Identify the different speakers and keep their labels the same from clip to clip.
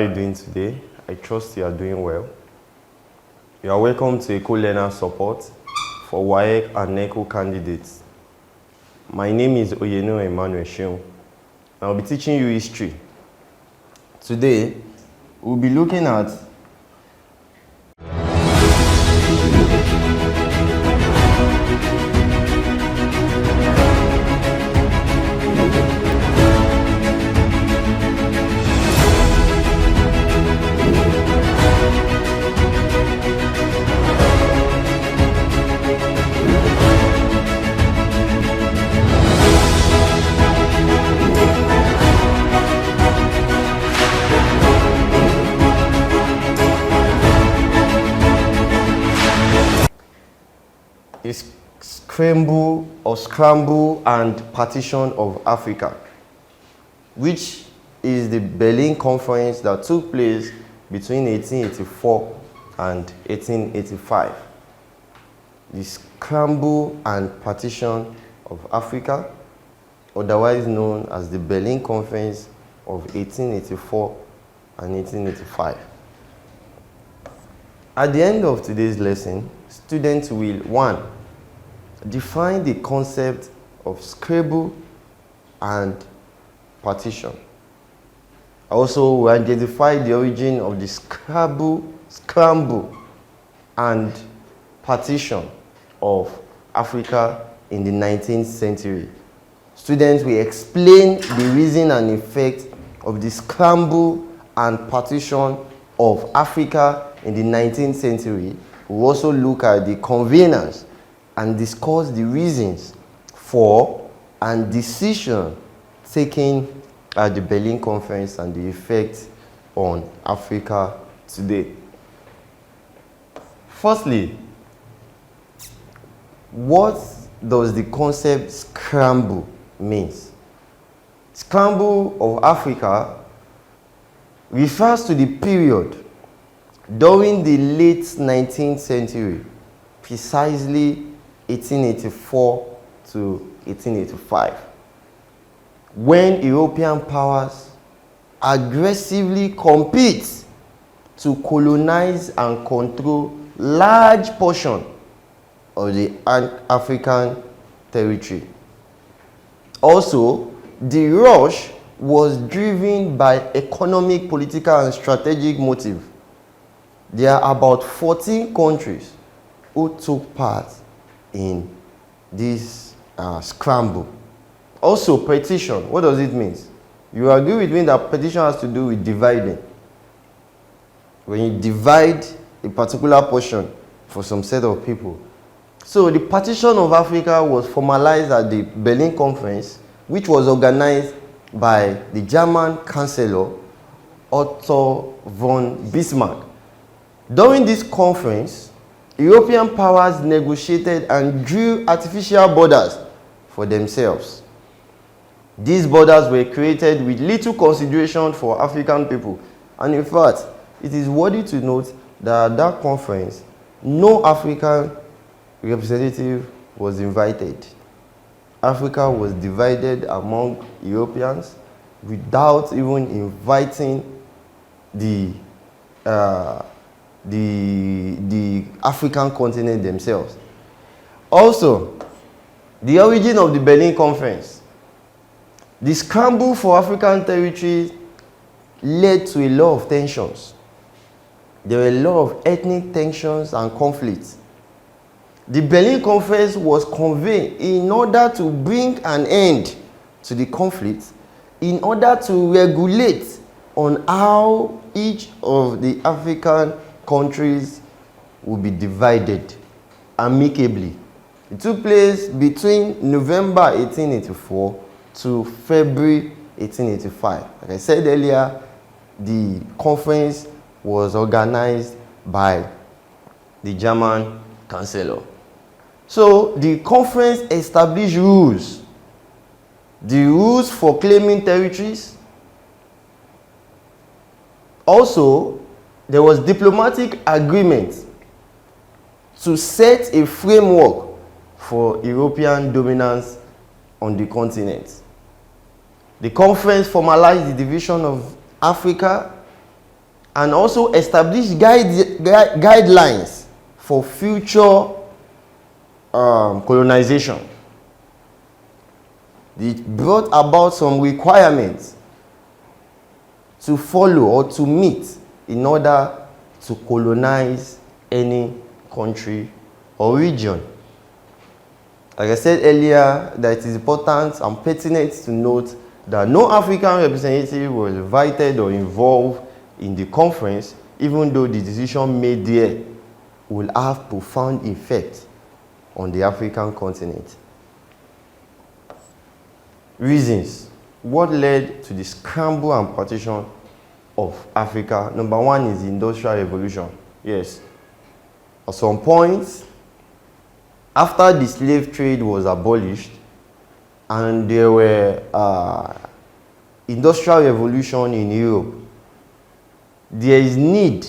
Speaker 1: you doing today? I trust you are doing well. You are welcome to Eko Learners Support for WAEC and NECO candidates. My name is Emmanuel Sheung. I'll be teaching you history. Today, we'll be looking at Scramble and Partition of Africa, which is the Berlin Conference that took place between 1884 and 1885. The Scramble and Partition of Africa, otherwise known as the Berlin Conference of 1884 and 1885. At the end of today's lesson, students will 1. Define the concept of Scramble and Partition. Also, we identify the origin of the Scramble and Partition of Africa in the 19th century. Students will explain the reason and effect of the Scramble and Partition of Africa in the 19th century. We'll also look at the conveners and discuss the reasons for and decision taken at the Berlin Conference and the effect on Africa today. Firstly, what does the concept scramble means? Scramble of Africa refers to the period during the late 19th century, precisely 1884 to 1885, when European powers aggressively compete to colonize and control large portions of the African territory. Also, the rush was driven by economic, political, and strategic motives. There are about 14 countries who took part in this scramble. Also, partition. What does it mean? You agree with me that partition has to do with dividing. When you divide a particular portion for some set of people. So the partition of Africa was formalized at the Berlin Conference, which was organized by the German Chancellor Otto von Bismarck. During this conference, European powers negotiated and drew artificial borders for themselves. These borders were created with little consideration for African people. And in fact, it is worthy to note that at that conference, no African representative was invited. Africa was divided among Europeans without even inviting the African continent themselves. Also, the origin of the Berlin Conference. The scramble for African territories led to a lot of tensions. There were a lot of ethnic tensions and conflicts. The Berlin Conference was convened in order to bring an end to the conflict, in order to regulate on how each of the African countries will be divided amicably. It took place between November 1884 to February 1885. Like I said earlier, the conference was organized by the German Chancellor. So the conference established rules. The rules for claiming territories. Also, there was diplomatic agreement to set a framework for European dominance on the continent. The conference formalized the division of Africa and also establish guidelines for future colonization. It brought about some requirements to follow or to meet in order to colonize any country or region. Like I said earlier, that it is important and pertinent to note that no African representative was invited or involved in the conference, even though the decision made there will have profound effect on the African continent. Reasons. What led to the scramble and partition of Africa? Number one is the Industrial Revolution. Yes. At some point, after the slave trade was abolished and there were industrial revolution in Europe, there is need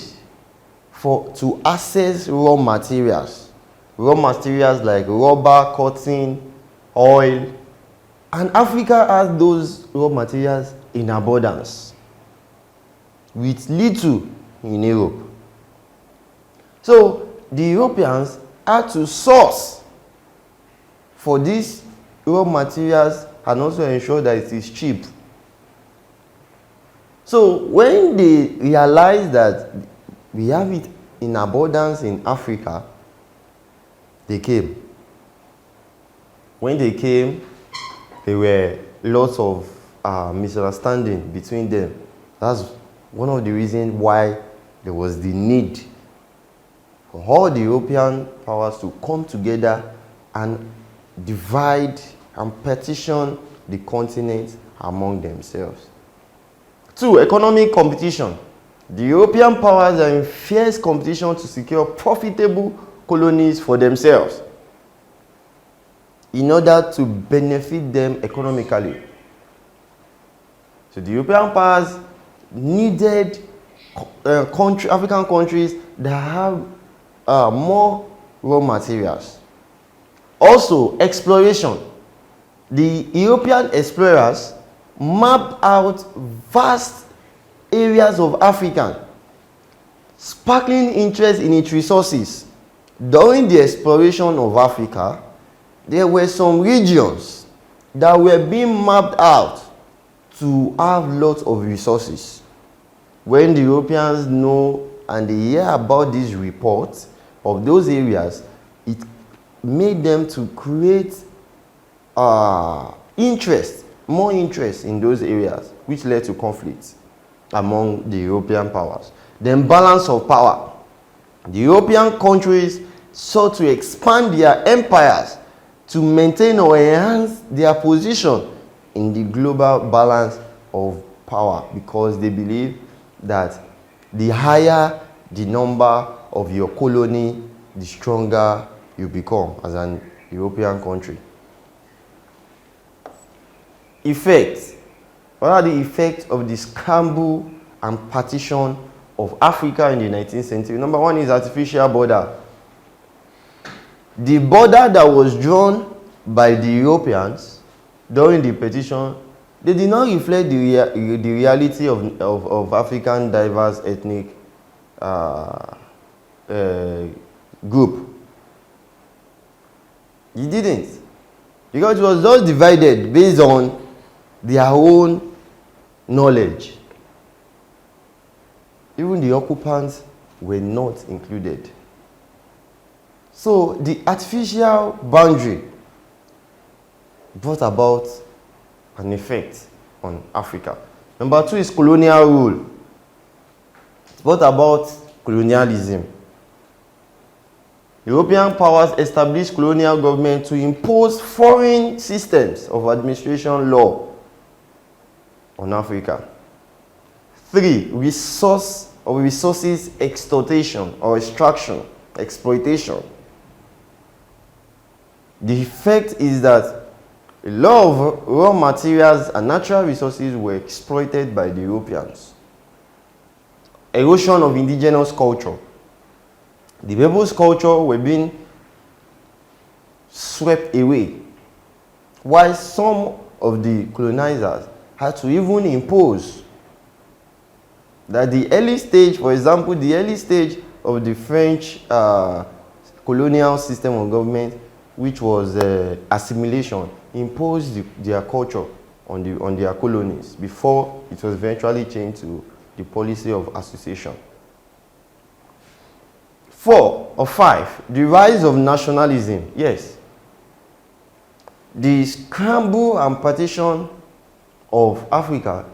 Speaker 1: to access raw materials like rubber, cotton, oil, and Africa has those raw materials in abundance, with little in Europe. So the Europeans had to source for these raw materials and also ensure that it is cheap. So when they realized that we have it in abundance in Africa, they came. When they came, there were lots of misunderstanding between them. That's one of the reasons why there was the need for all the European powers to come together and divide and partition the continent among themselves. 2, economic competition. The European powers are in fierce competition to secure profitable colonies for themselves in order to benefit them economically. So the European powers needed African countries that have more raw materials. Also, exploration. The European explorers mapped out vast areas of Africa, sparkling interest in its resources. During the exploration of Africa, there were some regions that were being mapped out to have lots of resources. When the Europeans know and they hear about these reports of those areas, it made them to create more interest in those areas, which led to conflicts among the European powers. Then balance of power. The European countries sought to expand their empires to maintain or enhance their position in the global balance of power, because they believe that the higher the number of your colony, the stronger you become as an European country. Effects. What are the effects of the scramble and partition of Africa in the 19th century? Number one is artificial border. The border that was drawn by the Europeans during the partition, they did not reflect the reality of African diverse ethnic group. It didn't. Because it was just divided based on their own knowledge. Even the occupants were not included. So the artificial boundary brought about an effect on Africa. Number two is colonial rule. It brought about colonialism. European powers established colonial government to impose foreign systems of administration law on Africa. 3, resources extortation or extraction, exploitation. The effect is that a lot of raw materials and natural resources were exploited by the Europeans. Erosion of indigenous culture. The people's culture were being swept away, while some of the colonizers had to even impose That the early stage, for example, the early stage of the French colonial system of government, which was assimilation, imposed their culture on their colonies before it was eventually changed to the policy of association. 4 or 5, the rise of nationalism. Yes. The scramble and partition of Africa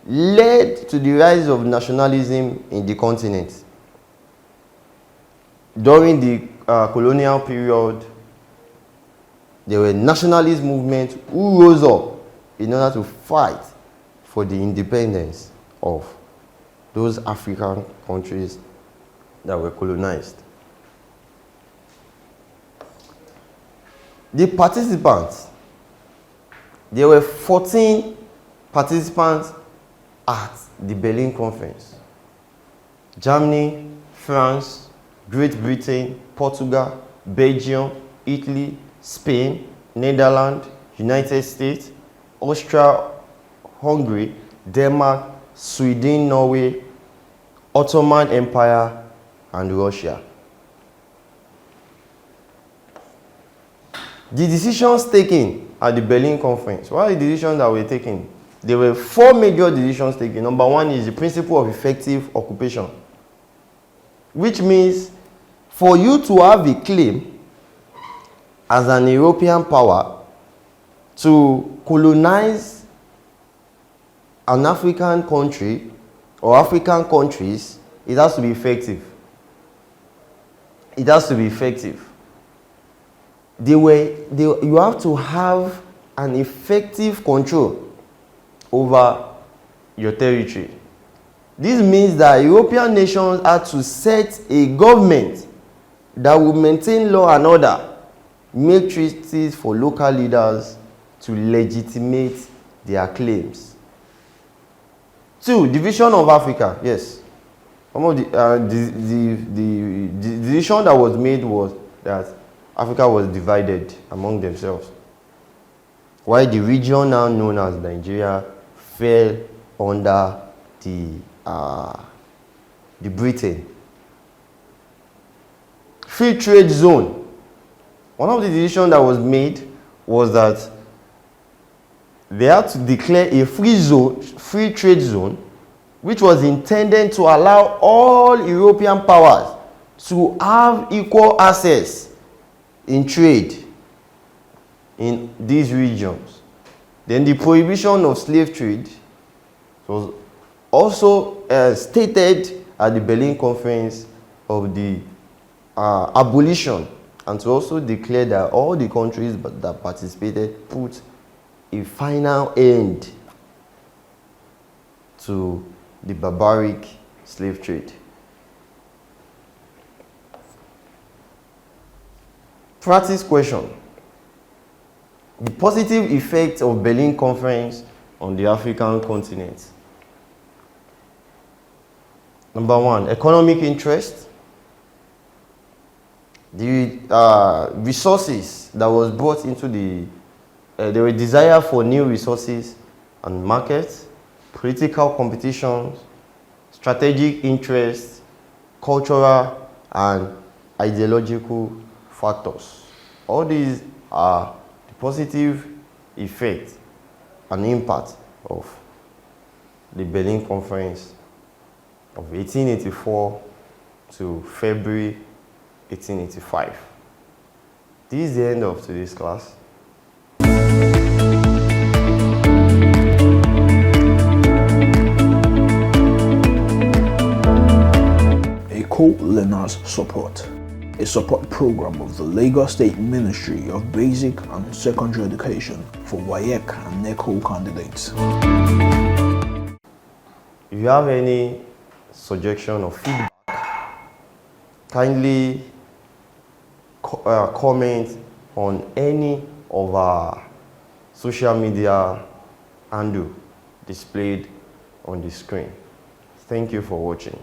Speaker 1: led to the rise of nationalism in the continent. During the colonial period, there were nationalist movements who rose up in order to fight for the independence of those African countries that were colonized. The participants, there were 14 participants at the Berlin Conference. Germany, France, Great Britain, Portugal, Belgium, Italy, Spain, Netherlands, United States, Austria, Hungary, Denmark, Sweden, Norway, Ottoman Empire, and Russia. The decisions taken at the Berlin Conference, what are the decisions that were taken? There were 4 major decisions taken. Number 1 is the principle of effective occupation, which means for you to have a claim as an European power to colonize an African country or African countries, it has to be effective. It has to be effective. You have to have an effective control over your territory. This means that European nations had to set a government that will maintain law and order, make treaties for local leaders to legitimate their claims. 2, division of Africa. Yes. Some of the decision that was made was that Africa was divided among themselves, while the region now known as Nigeria fell under the Britain. Free trade zone. One of the decisions that was made was that they had to declare a free trade zone, which was intended to allow all European powers to have equal access in trade in these regions. Then the prohibition of slave trade was also stated at the Berlin Conference of the abolition, and to also declare that all the countries that participated put a final end to the barbaric slave trade. Practice question. The positive effect of Berlin Conference on the African continent. Number 1, economic interest. The resources that was brought into there were desire for new resources and markets, political competitions, strategic interests, cultural and ideological factors. All these are the positive effect and impact of the Berlin Conference of 1884 to February 1885. This is the end of today's class.
Speaker 2: Eko Learners Support, a support program of the Lagos State Ministry of Basic and Secondary Education for WAEC and NECO candidates.
Speaker 1: If you have any suggestion or feedback, kindly comment on any of our social media handle displayed on the screen. Thank you for watching.